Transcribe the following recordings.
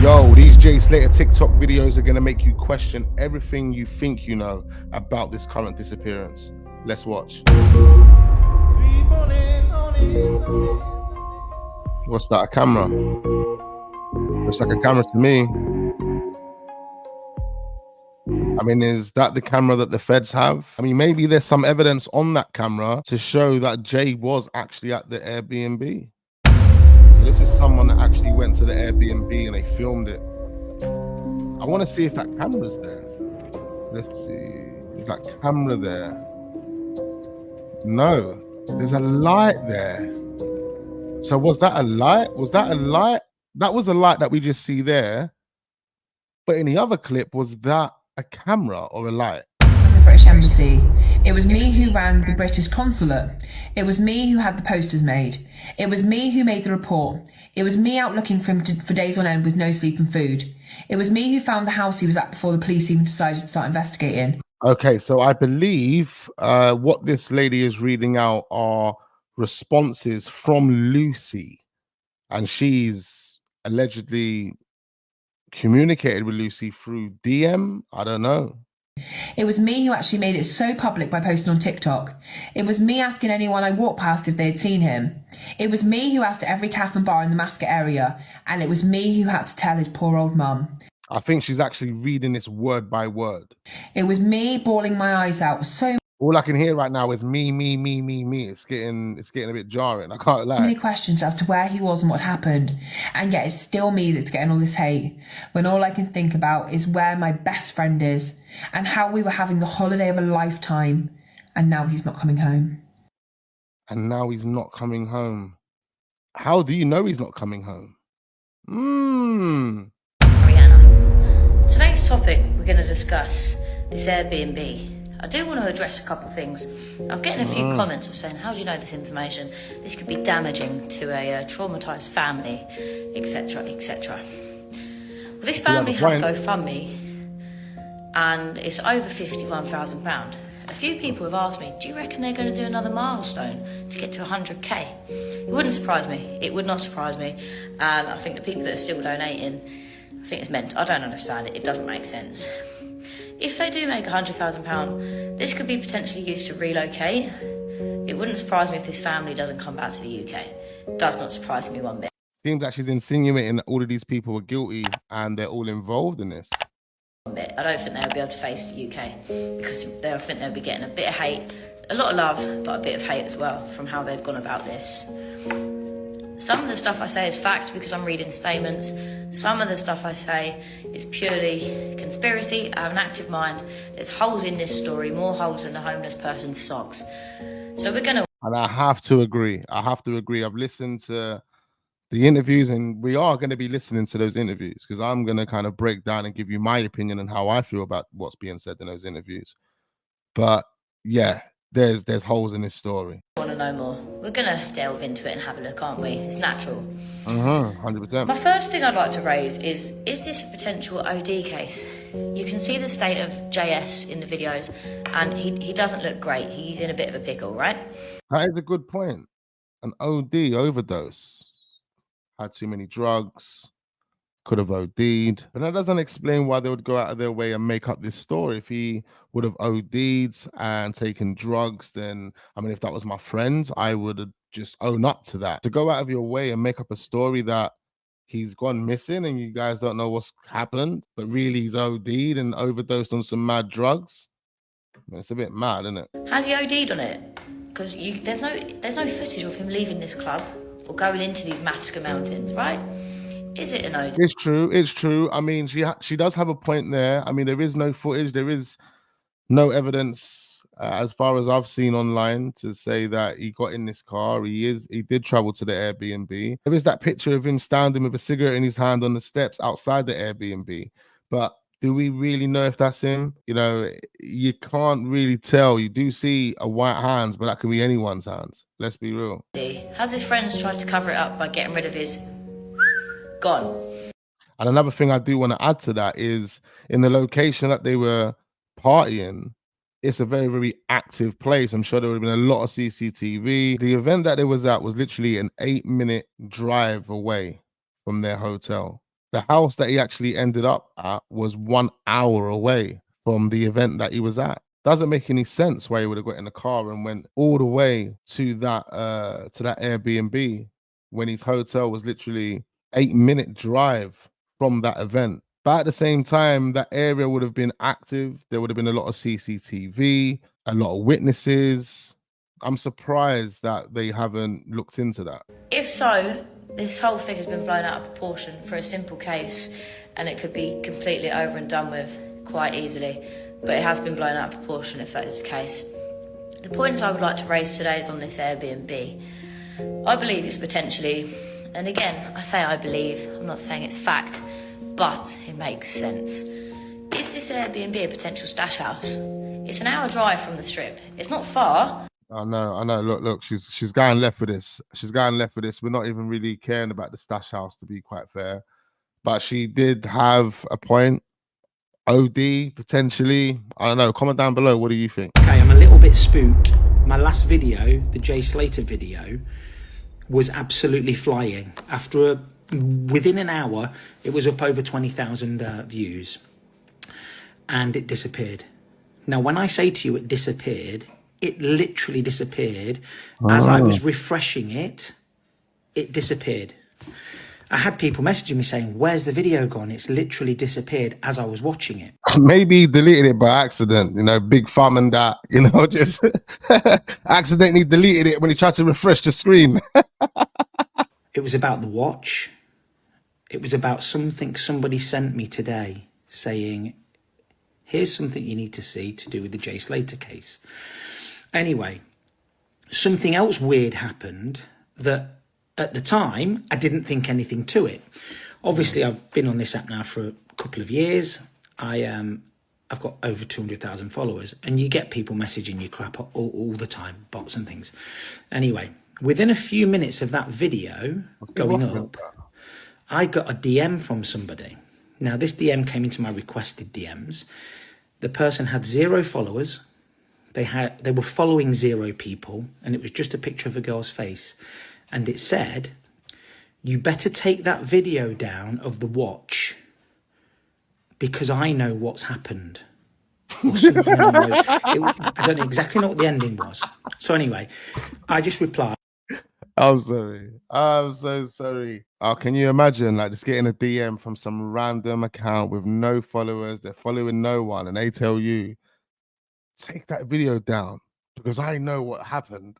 Yo, these Jay Slater TikTok videos are going to make you question everything you think you know about this current disappearance. Let's watch. What's that, a camera? Looks like a camera to me. I mean, is that the camera that the feds have? I mean, maybe there's some evidence on that camera to show that Jay was actually at the Airbnb. So this is someone that actually went to the Airbnb and they filmed it. I want to see if that camera's there. Let's see. Is that camera there? No. There's a light there. So was that a light? Was that a light? That was a light that we just see there. But in the other clip, was that a camera or a light? The British Embassy. It was me who rang the British consulate. It was me who had the posters made. It was me who made the report. It was me out looking for him for days on end with no sleep and food. It was me who found the house he was at before the police even decided to start investigating. Okay, so I believe what this lady is reading out are responses from Lucy, and she's allegedly communicated with Lucy through DM. I don't know. It was me who actually made it so public by posting on TikTok. It was me asking anyone I walked past if they had seen him. It was me who asked at every cafe and bar in the Mascot area, and it was me who had to tell his poor old mum. I think she's actually reading this word by word. It was me bawling my eyes out. So all I can hear right now is me. It's getting a bit jarring. I can't lie. Many questions as to where he was and what happened, and yet it's still me that's getting all this hate, when all I can think about is where my best friend is and how we were having the holiday of a lifetime, and now he's not coming home. And now he's not coming home. How do you know he's not coming home? Today's topic, we're going to discuss this Airbnb. I do want to address a couple of things. I'm getting a few comments of saying, how do you know this information? This could be damaging to a traumatised family, etc, etc. Well, this family have GoFundMe, and it's over £51,000. A few people have asked me, do you reckon they're going to do another milestone to get to 100k? It wouldn't surprise me. It would not surprise me. And I think the people that are still donating, I think it's meant. I don't understand it. It doesn't make sense. If they do make £100,000, this could be potentially used to relocate. It wouldn't surprise me if this family doesn't come back to the UK. It does not surprise me one bit. Seems like she's insinuating that all of these people are guilty and they're all involved in this. I don't think they'll be able to face the UK because I think they'll be getting a bit of hate, a lot of love, but a bit of hate as well from how they've gone about this. Some of the stuff I say is fact because I'm reading statements. Some of the stuff I say is purely conspiracy. I have an active mind. There's holes in this story, more holes than the homeless person's socks. So we're gonna... And I have to agree. I've listened to the interviews, and we are going to be listening to those interviews because I'm going to kind of break down and give you my opinion and how I feel about what's being said in those interviews. But yeah, there's holes in this story. I want to know more. We're going to delve into it and have a look, aren't we? It's natural. 100%. My first thing I'd like to raise is this a potential OD case? You can see the state of JS in the videos, and he doesn't look great. He's in a bit of a pickle, right? That is a good point. An OD, overdose. Had too many drugs, could have OD'd. But that doesn't explain why they would go out of their way and make up this story. If he would have OD'd and taken drugs, then, I mean, if that was my friend, I would have just own up to that. To go out of your way and make up a story that he's gone missing and you guys don't know what's happened, but really he's OD'd and overdosed on some mad drugs. I mean, it's a bit mad, isn't it? Has he OD'd on it? Because there's no footage of him leaving this club or going into these Mascot Mountains, right? Is it an OD? It's true. I mean, she does have a point there. I mean, there is no footage. There is no evidence, as far as I've seen online, to say that he got in this car. He did travel to the Airbnb. There is that picture of him standing with a cigarette in his hand on the steps outside the Airbnb. But do we really know if that's him? You know, you can't really tell. You do see a white hands, but that could be anyone's hands. Let's be real. Has his friends tried to cover it up by getting rid of his gone? And another thing I do want to add to that is in the location that they were partying, it's a very, very active place. I'm sure there would have been a lot of CCTV. The event that they was at was literally an 8-minute drive away from their hotel. The house that he actually ended up at was 1 hour away from the event that he was at. Doesn't make any sense why he would have got in the car and went all the way to that Airbnb when his hotel was literally 8-minute drive from that event. But at the same time, that area would have been active. There would have been a lot of CCTV, a lot of witnesses. I'm surprised that they haven't looked into that. If so, this whole thing has been blown out of proportion for a simple case, and it could be completely over and done with quite easily, but it has been blown out of proportion if that is the case. The points I would like to raise today is on this Airbnb. I believe it's potentially, and again, I say I believe, I'm not saying it's fact, but it makes sense. Is this Airbnb a potential stash house? It's an hour drive from the strip. It's not far. I know. Look, she's going left for this. She's going left for this. We're not even really caring about the stash house, to be quite fair. But she did have a point. OD, potentially. I don't know. Comment down below. What do you think? Okay, I'm a little bit spooked. My last video, the Jay SLATER video, was absolutely flying. Within an hour, it was up over 20,000 views. And it disappeared. Now, when I say to you it disappeared, it literally disappeared. As I was refreshing it, it disappeared. I had people messaging me saying, where's the video gone? It's literally disappeared as I was watching it. Maybe he deleted it by accident, big thumb and that, just accidentally deleted it when he tried to refresh the screen. It was about the watch. It was about something somebody sent me today saying, here's something you need to see to do with the Jay SLATER case. Anyway, something else weird happened that at the time, I didn't think anything to it. Obviously, I've been on this app now for a couple of years. I've got over 200,000 followers, and you get people messaging you crap all the time, bots and things. Anyway, within a few minutes of that video going up, I got a DM from somebody. Now, this DM came into my requested DMs. The person had 0 followers. They were following 0 people, and it was just a picture of a girl's face. And it said, you better take that video down of the watch because I know what's happened. Or something along those. I don't exactly know what the ending was. So anyway, I just replied. I'm sorry. I'm so sorry. Oh, can you imagine just getting a DM from some random account with no followers? They're following no one, and they tell you, take that video down because I know what happened.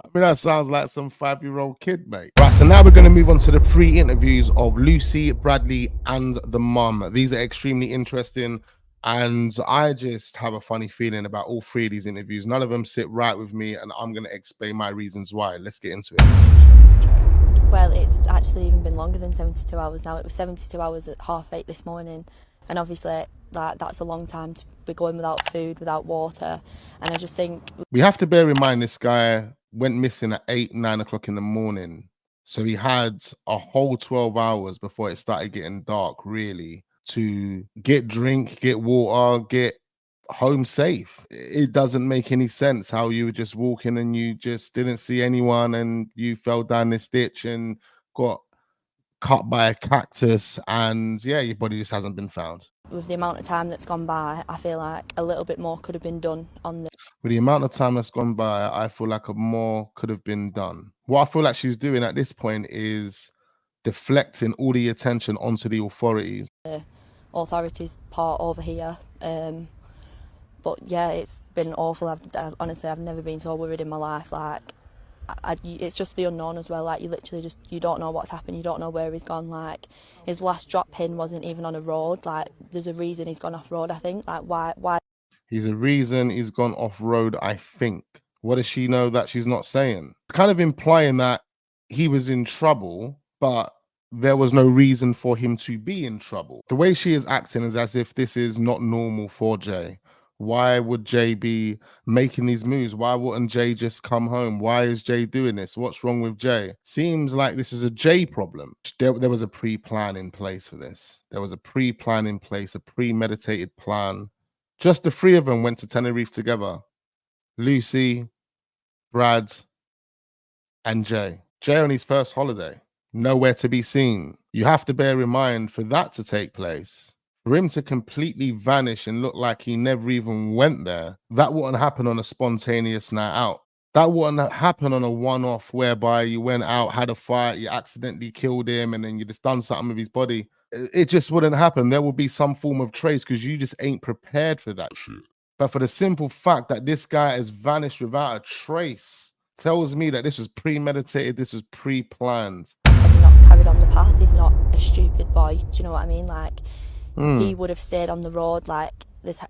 I mean, that sounds like some 5-year-old kid, mate. Right, so now we're going to move on to the 3 interviews of Lucy, Bradley, and the mum. These are extremely interesting, and I just have a funny feeling about all 3 of these interviews. None of them sit right with me, and I'm going to explain my reasons why. Let's get into it. Well, it's actually even been longer than 72 hours now. It was 72 hours at 8:30 this morning, and obviously that's a long time to be going without food, without water, and I just think... We have to bear in mind this guy went missing at 9 o'clock in the morning. So he had a whole 12 hours before it started getting dark, really, to get drink, get water, get home safe. It doesn't make any sense how you were just walking and you just didn't see anyone and you fell down this ditch and got cut by a cactus, and yeah, your body just hasn't been found. With the amount of time that's gone by, I feel like a little bit more could have been done on the... With the amount of time that's gone by, I feel like more could have been done. What I feel like she's doing at this point is deflecting all the attention onto the authorities. The authorities part over here. But yeah, it's been awful. Honestly, I've never been so worried in my life. It's just the unknown as well. You literally you don't know what's happened. You don't know where he's gone. His last drop pin wasn't even on a road. There's a reason he's gone off road, I think. Why? He's a reason he's gone off road, I think. What does she know that she's not saying? It's kind of implying that he was in trouble, but there was no reason for him to be in trouble. The way she is acting is as if this is not normal for Jay. Why would Jay be making these moves? Why wouldn't Jay just come home? Why is Jay doing this? What's wrong with Jay? Seems like this is a Jay problem. There was a pre-plan in place for this. There was a pre-plan in place, a premeditated plan. Just the 3 of them went to Tenerife together. Lucy, Brad, and Jay. Jay on his first holiday. nowhere to be seen. You have to bear in mind, for that to take place, for him to completely vanish and look like he never even went there, that wouldn't happen on a spontaneous night out. That wouldn't happen on a one-off whereby you went out, had a fight, you accidentally killed him, and then you just done something with his body. It just wouldn't happen. There would be some form of trace because you just ain't prepared for that shit. But for the simple fact that this guy has vanished without a trace tells me that this was premeditated, this was pre-planned. He's not carried on the path, he's not a stupid boy, do you know what I mean? Like, he would have stayed on the road, like,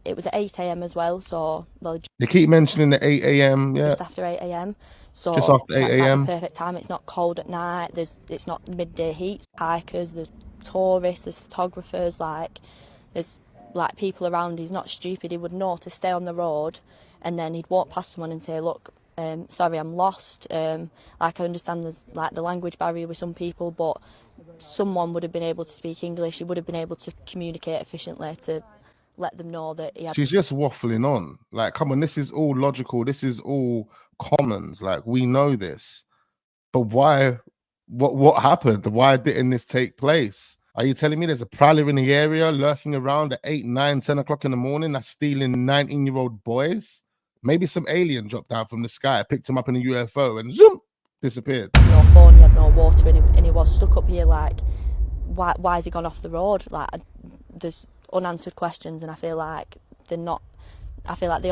it was at 8 a.m. as well, so, well, They keep mentioning the 8 a.m, yeah. just after 8 a.m. So Just after 8 that's a.m. like the perfect time. It's not cold at night, it's not midday heat. Hikers, there's tourists, there's photographers, like, there's like people around. He's not stupid, he would know to stay on the road, and then he'd walk past someone and say, look, sorry, I'm lost. Like, I understand there's like the language barrier with some people, but someone would have been able to speak English. He would have been able to communicate efficiently to let them know that he had. She's just waffling on. Like, come on, this is all logical. This is all commons. Like, we know this. But why? What happened? Why didn't this take place? Are you telling me there's a prowler in the area lurking around at 8, 9, 10 o'clock in the morning that's stealing 19-year-old boys? Maybe some alien dropped down from the sky, picked him up in a UFO, and zoom, disappeared. No phone, he had no water, and he was stuck up here. Like, why has he gone off the road? Like, there's unanswered questions, and I feel like they're not. I feel like they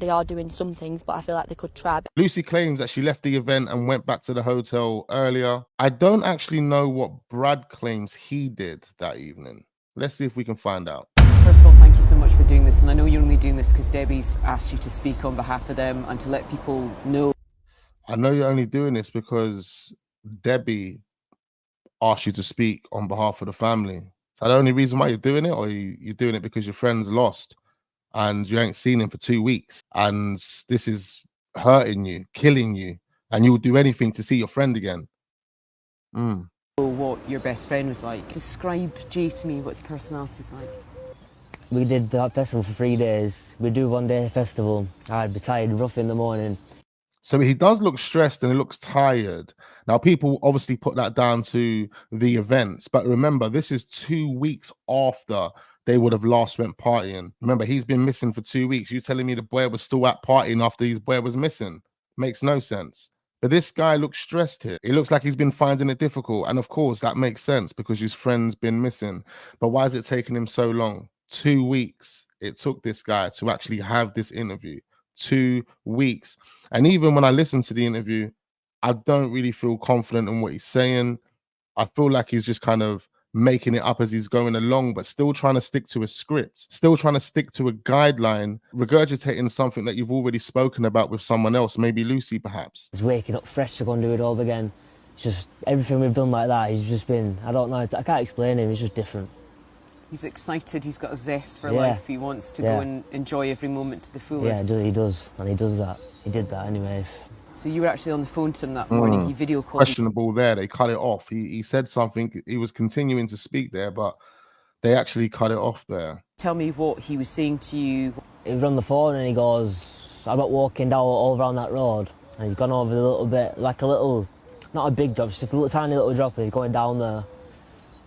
are doing some things, but I feel like they could try. Lucy claims that she left the event and went back to the hotel earlier. I don't actually know what Brad claims he did that evening. Let's see if we can find out. First of all, thank you so much for doing this, and I know you're only doing this because Debbie's asked you to speak on behalf of them and to let people know. I know you're only doing this because Debbie asked you to speak on behalf of the family. Is that the only reason why you're doing it, or you're doing it because your friend's lost and you ain't seen him for 2 weeks and this is hurting you, killing you, and you'll do anything to see your friend again? What your best friend was like. Describe Jay to me, what his personality's like. We did that festival for 3 days. We do one day festival. I'd be tired, rough in the morning. So he does look stressed and he looks tired. Now, people obviously put that down to the events, but remember, this is 2 weeks after they would have last went partying. Remember, he's been missing for 2 weeks. You telling me the boy was still at partying after his boy was missing? Makes no sense. But this guy looks stressed here. It looks like he's been finding it difficult. And of course, that makes sense because his friend's been missing. But why is it taking him so long? 2 weeks it took this guy to actually have this interview. 2 weeks. And even when I listen to the interview, I don't really feel confident in what he's saying. I feel like he's just kind of making it up as he's going along, but still trying to stick to a script, still trying to stick to a guideline, regurgitating something that you've already spoken about with someone else, maybe Lucy perhaps. He's waking up fresh to go and do it all again. It's just everything we've done like that, he's just been, I don't know, I can't explain him, he's just different. He's excited, he's got a zest for life, he wants to go and enjoy every moment to the fullest. Yeah, he does, and he does that. He did that anyway. So you were actually on the phone to him that morning, he video called. Questionable there, they cut it off. He said something, he was continuing to speak there, but they actually cut it off there. Tell me what he was saying to you. He was on the phone and he goes, I'm not walking down all around that road. And he's gone over a little bit, like a little, not a big drop, just a little tiny little drop, and he's going down there.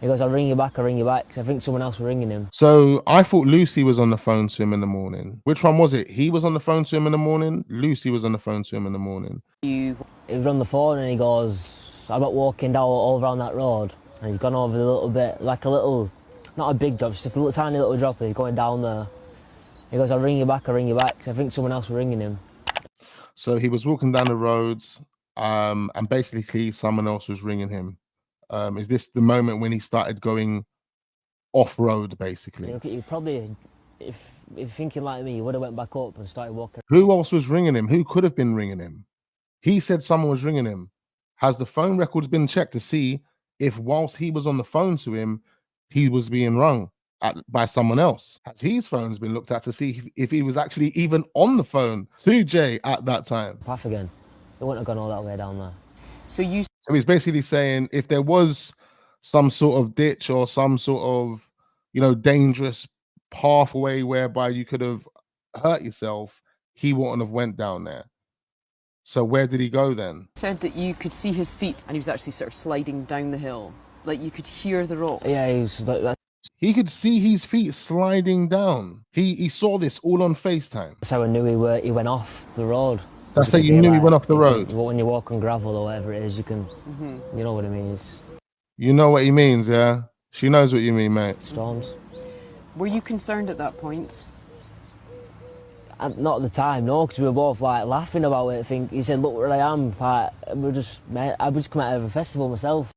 He goes, I'll ring you back, because I think someone else was ringing him. So I thought Lucy was on the phone to him in the morning. Which one was it? He was on the phone to him in the morning? Lucy was on the phone to him in the morning. He was on the phone and he goes, I'm not walking down all around that road. And he's gone over a little bit, like a little, not a big drop, just a little tiny little drop, and he's going down there. He goes, I'll ring you back, because I think someone else was ringing him. So he was walking down the roads, and basically someone else was ringing him. Is this the moment when he started going off-road, basically? You probably, if you're thinking like me, you would have went back up and started walking. Who else was ringing him? Who could have been ringing him? He said someone was ringing him. Has the phone records been checked to see if whilst he was on the phone to him, he was being rung by someone else? Has his phones been looked at to see if he was actually even on the phone to Jay at that time? Path again. They wouldn't have gone all that way down there. So he's basically saying if there was some sort of ditch or some sort of, dangerous pathway whereby you could have hurt yourself, he wouldn't have went down there. So where did he go then? Said that you could see his feet and he was actually sort of sliding down the hill. Like you could hear the rocks. Yeah, he was like, He could see his feet sliding down. He saw this all on FaceTime. that's how I knew he went off the road. That's how you knew he went off the road. When you walk on gravel or whatever it is, you can, you know what it means. You know what he means, yeah? She knows what you mean, mate. Storms. Were you concerned at that point? Not at the time, no, because we were both like laughing about it. He said, "Look where I am." Like I just come out of a festival myself.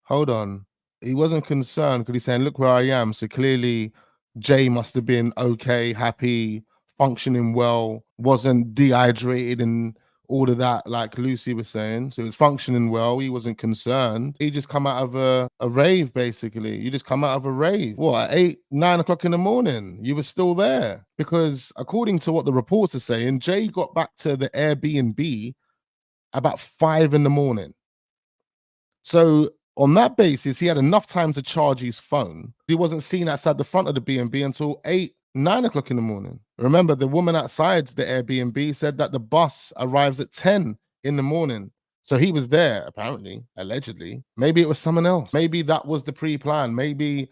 Hold on. He wasn't concerned because he's saying, look where I am. So clearly Jay must have been okay, happy, functioning well, wasn't dehydrated and all of that, like Lucy was saying. So he was functioning well. He wasn't concerned. He just come out of a rave, basically. You just come out of a rave. What, at 8, 9 o'clock in the morning? You were still there. Because according to what the reports are saying, Jay got back to the Airbnb about 5 in the morning. So on that basis, he had enough time to charge his phone. He wasn't seen outside the front of the B&B until 8, 9 o'clock in the morning. Remember, the woman outside the Airbnb said that the bus arrives at 10 in the morning. So he was there, apparently, allegedly. Maybe it was someone else. Maybe that was the pre-plan. Maybe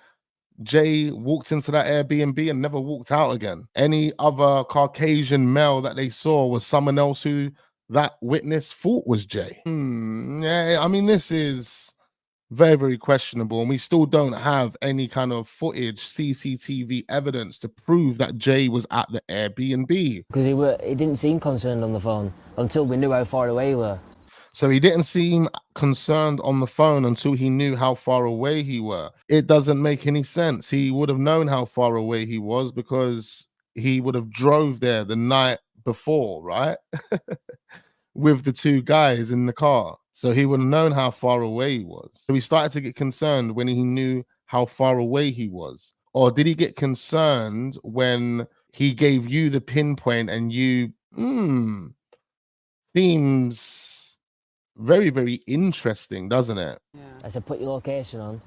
Jay walked into that Airbnb and never walked out again. Any other Caucasian male that they saw was someone else who that witness thought was Jay. Yeah, I mean, this is very, very questionable. And we still don't have any kind of footage, CCTV evidence to prove that Jay was at the Airbnb. Because he didn't seem concerned on the phone until we knew how far away he were. So he didn't seem concerned on the phone until he knew how far away he were. It doesn't make any sense. He would have known how far away he was because he would have drove there the night before, right? With the two guys in the car. So he would have known how far away he was. So he started to get concerned when he knew how far away he was. Or did he get concerned when he gave you the pinpoint and you, seems very, very interesting, doesn't it? Yeah. I said, "Put your location on."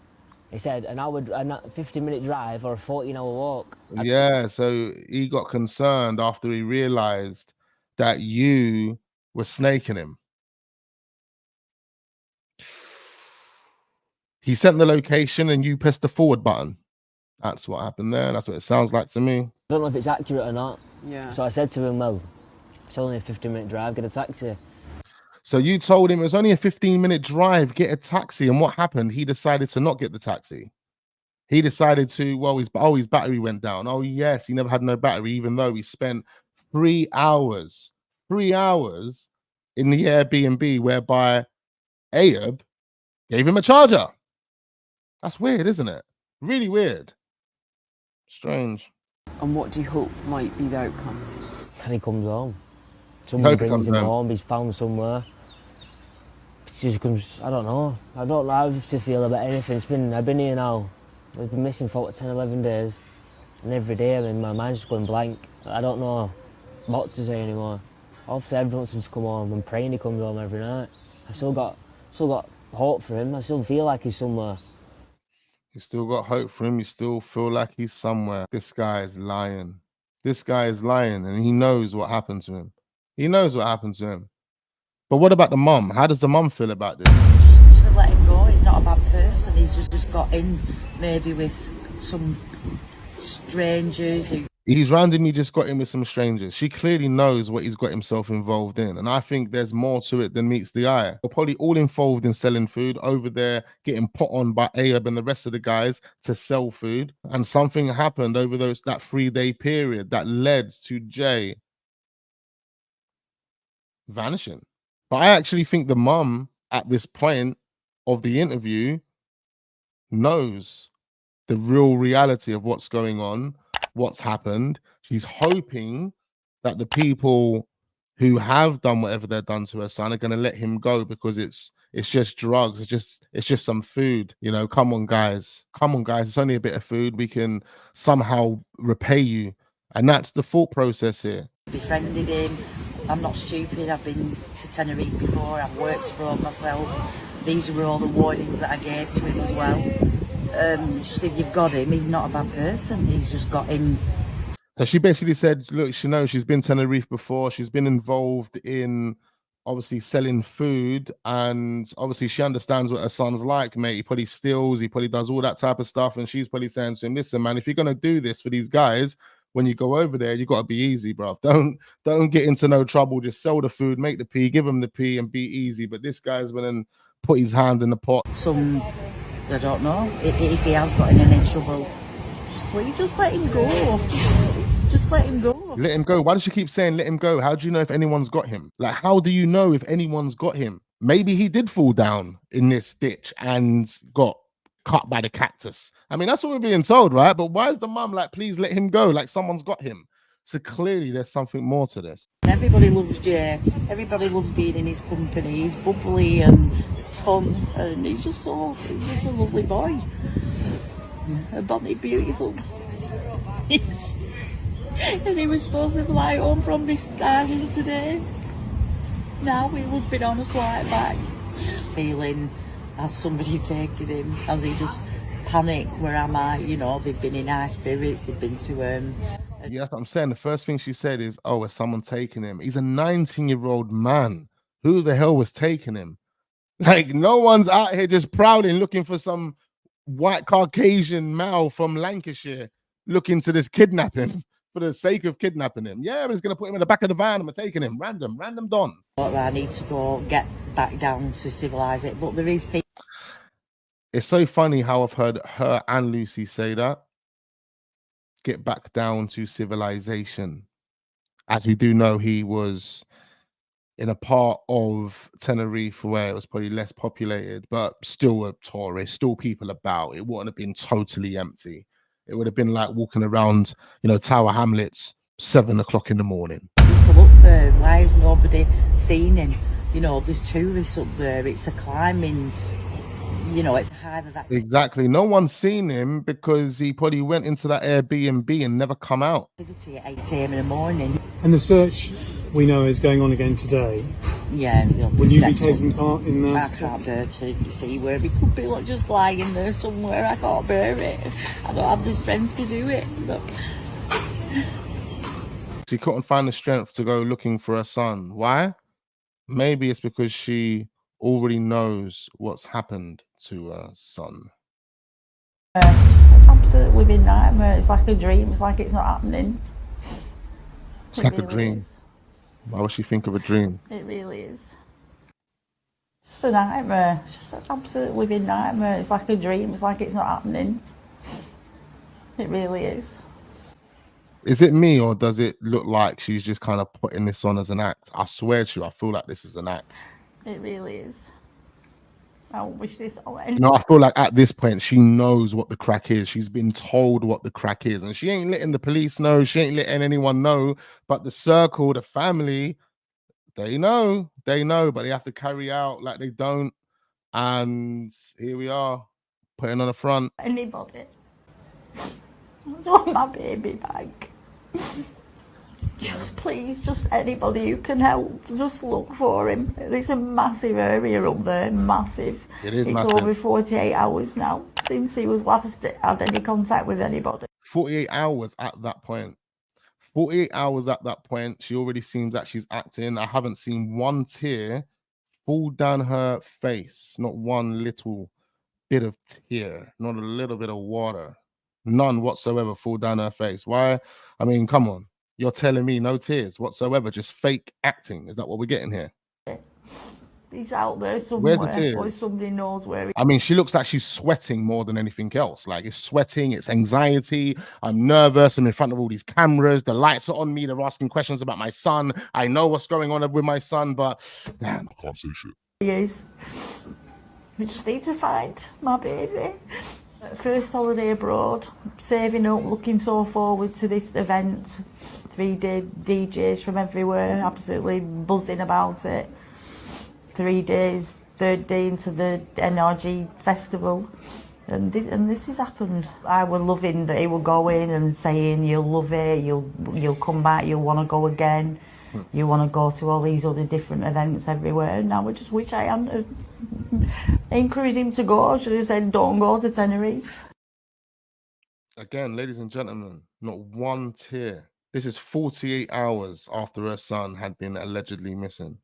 He said, an 50-minute drive or a 14-hour walk. Yeah, so he got concerned after he realized that you were snaking him. He sent the location and you pressed the forward button. That's what happened there. That's what it sounds like to me. I don't know if it's accurate or not. Yeah. So I said to him, "Well, it's only a 15-minute drive, get a taxi." So you told him it was only a 15-minute drive, get a taxi. And what happened? He decided to not get the taxi. He decided to, well, his battery went down. Oh, yes, he never had no battery, even though he spent 3 hours in the Airbnb whereby Ayub gave him a charger. That's weird, isn't it? Really weird. Strange. And what do you hope might be the outcome? And he comes home. Someone hope he brings comes him home. home, he's found somewhere. He just comes, I don't know. I don't know how to feel about anything. I've been here now. We've been missing for 10, 11 days. And every day, I mean, my mind's just going blank. I don't know what to say anymore. Obviously, everyone wants him to come home. I'm praying he comes home every night. I still got hope for him. I still feel like he's somewhere. You still got hope for him. You still feel like he's somewhere. This guy is lying. This guy is lying, and he knows what happened to him. He knows what happened to him. But what about the mum? How does the mum feel about this? Just to let him go. He's not a bad person. He's just got in maybe with some strangers who... He's randomly just got in with some strangers. She clearly knows what he's got himself involved in. And I think there's more to it than meets the eye. They're probably all involved in selling food over there, getting put on by Ayub and the rest of the guys to sell food. And something happened over that 3-day period that led to Jay vanishing. But I actually think the mum at this point of the interview knows the real reality of what's going on, what's happened. She's hoping that the people who have done whatever they've done to her son are going to let him go because it's just drugs. It's just some food. You know, come on, guys. It's only a bit of food. We can somehow repay you. And that's the thought process here. Befriended him. I'm not stupid. I've been to Tenerife before. I've worked abroad myself. These were all the warnings that I gave to him as well. Just if you've got him, he's not a bad person. He's just got him. So she basically said, look, she knows she's been to Tenerife before. She's been involved in obviously selling food, and obviously she understands what her son's like, mate. He probably steals, he probably does all that type of stuff, and she's probably saying to him, listen, man, if you're gonna do this for these guys, when you go over there, you gotta be easy, bro. Don't get into no trouble. Just sell the food, make the pee, give him the pee, and be easy. But this guy's gonna put his hand in the pot. Some, I don't know, if he has got in any trouble, please just let him go. Just let him go. Let him go. Why does she keep saying let him go? How do you know if anyone's got him? Like, how do you know if anyone's got him? Maybe he did fall down in this ditch and got cut by the cactus. I mean, that's what we're being told, right? But why is the mum like, please let him go? Like someone's got him. So clearly there's something more to this. Everybody loves Jay. Everybody loves being in his company. He's bubbly and fun, and he's just a lovely boy. A bonny, beautiful boy. And he was supposed to fly home from this island today. Now we would have been on a flight back. Feeling, has somebody taken him? Has he just panicked? Where am I? You know, they've been in high spirits. They've been to Yeah, that's what I'm saying. The first thing she said is, oh, is someone taking him? He's a 19-year-old man. Who the hell was taking him? Like, no one's out here just prowling looking for some white Caucasian male from Lancashire looking to this kidnapping for the sake of kidnapping him. Yeah, but it's going to put him in the back of the van and we're taking him. Random don. I need to go get back down to civilise it. But there is people. It's so funny how I've heard her and Lucy say that. Get back down to civilization. As we do know, he was in a part of Tenerife where it was probably less populated, but still a tourist, still people about. It wouldn't have been totally empty. It would have been like walking around, Tower Hamlets, 7 o'clock in the morning. People up there, why has nobody seen him? There's tourists up there. It's a climbing, it's a hive of activity. Exactly. No one's seen him because he probably went into that Airbnb and never come out. At 8 a.m. in the morning. And the search we know is going on again today. Yeah. Will you be taking part in that? I can't dare to see where he could be just lying there somewhere. I can't bear it. I don't have the strength to do it. But she couldn't find the strength to go looking for her son. Why? Maybe it's because she already knows what's happened to her son. It's an absolute living nightmare. It's like a dream. It's like it's not happening. It's like a dream. Why would she think of a dream? It really is. It's just a nightmare. It's just an absolute living nightmare. It's like a dream. It's like it's not happening. It really is. Is it me, or does it look like she's just kind of putting this on as an act? I swear to you, I feel like this is an act. It really is. I wish this on I feel like at this point she knows what the crack is. She's been told what the crack is, and she ain't letting the police know. She ain't letting anyone know. But the circle, the family, they know, but they have to carry out like they don't. And here we are, putting on the front. Anybody. I just want my baby back. Just please, just anybody who can help, just look for him. There's a massive area up there, massive. It's massive. over 48 hours now since he was last had any contact with anybody. 48 hours at that point. 48 hours at that point, she already seems that she's acting. I haven't seen one tear fall down her face, not one little bit of tear, not a little bit of water, none whatsoever fall down her face. Why? I mean, come on. You're telling me no tears whatsoever, just fake acting. Is that what we're getting here? He's out there somewhere. Where's the tears? Or somebody knows where he is. I mean, she looks like she's sweating more than anything else. Like, it's sweating, it's anxiety. I'm nervous. I'm in front of all these cameras. The lights are on me. They're asking questions about my son. I know what's going on with my son, but damn, I can't say shit. He is. We just need to find my baby. First holiday abroad, saving up, looking so forward to this event. 3-day DJs from everywhere, absolutely buzzing about it. 3 days, third day into the NRG festival, and this has happened. I was loving that he would go in and saying, "You'll love it. You'll come back. You'll want to go again. You want to go to all these other different events everywhere." Now I just wish I hadn't encouraged him to go. I should have said, "Don't go to Tenerife." Again, ladies and gentlemen, not one tear. This is 48 hours after her son had been allegedly missing.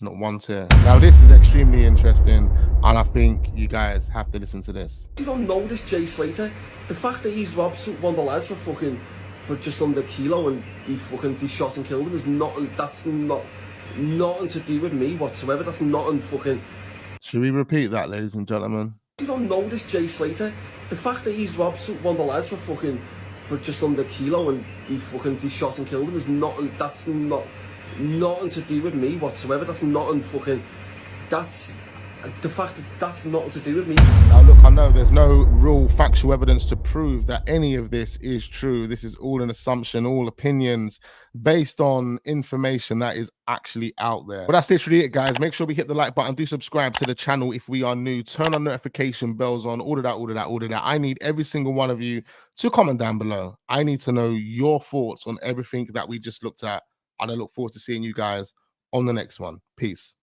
Not one tear. Now this is extremely interesting, and I think you guys have to listen to this. You don't know this Jay Slater. The fact that he's robbed one of the lads for just under a kilo and he shot and killed him is nothing. That's nothing to do with me whatsoever. That's nothing fucking. Should we repeat that, ladies and gentlemen? You don't know this Jay Slater. The fact that he's robbed one of the lads for just under a kilo and he shot and killed him is nothing. That's nothing to do with me whatsoever. That's nothing fucking. That's the fact that that's nothing to do with me. Now look, I know there's no real factual evidence to prove that any of this is true. This is all an assumption, all opinions based on information that is actually out there. But that's literally it, guys. Make sure we hit the like button. Do subscribe to the channel if we are new. Turn on notification bells on. All of that. I need every single one of you to comment down below. I need to know your thoughts on everything that we just looked at. And I look forward to seeing you guys on the next one. Peace.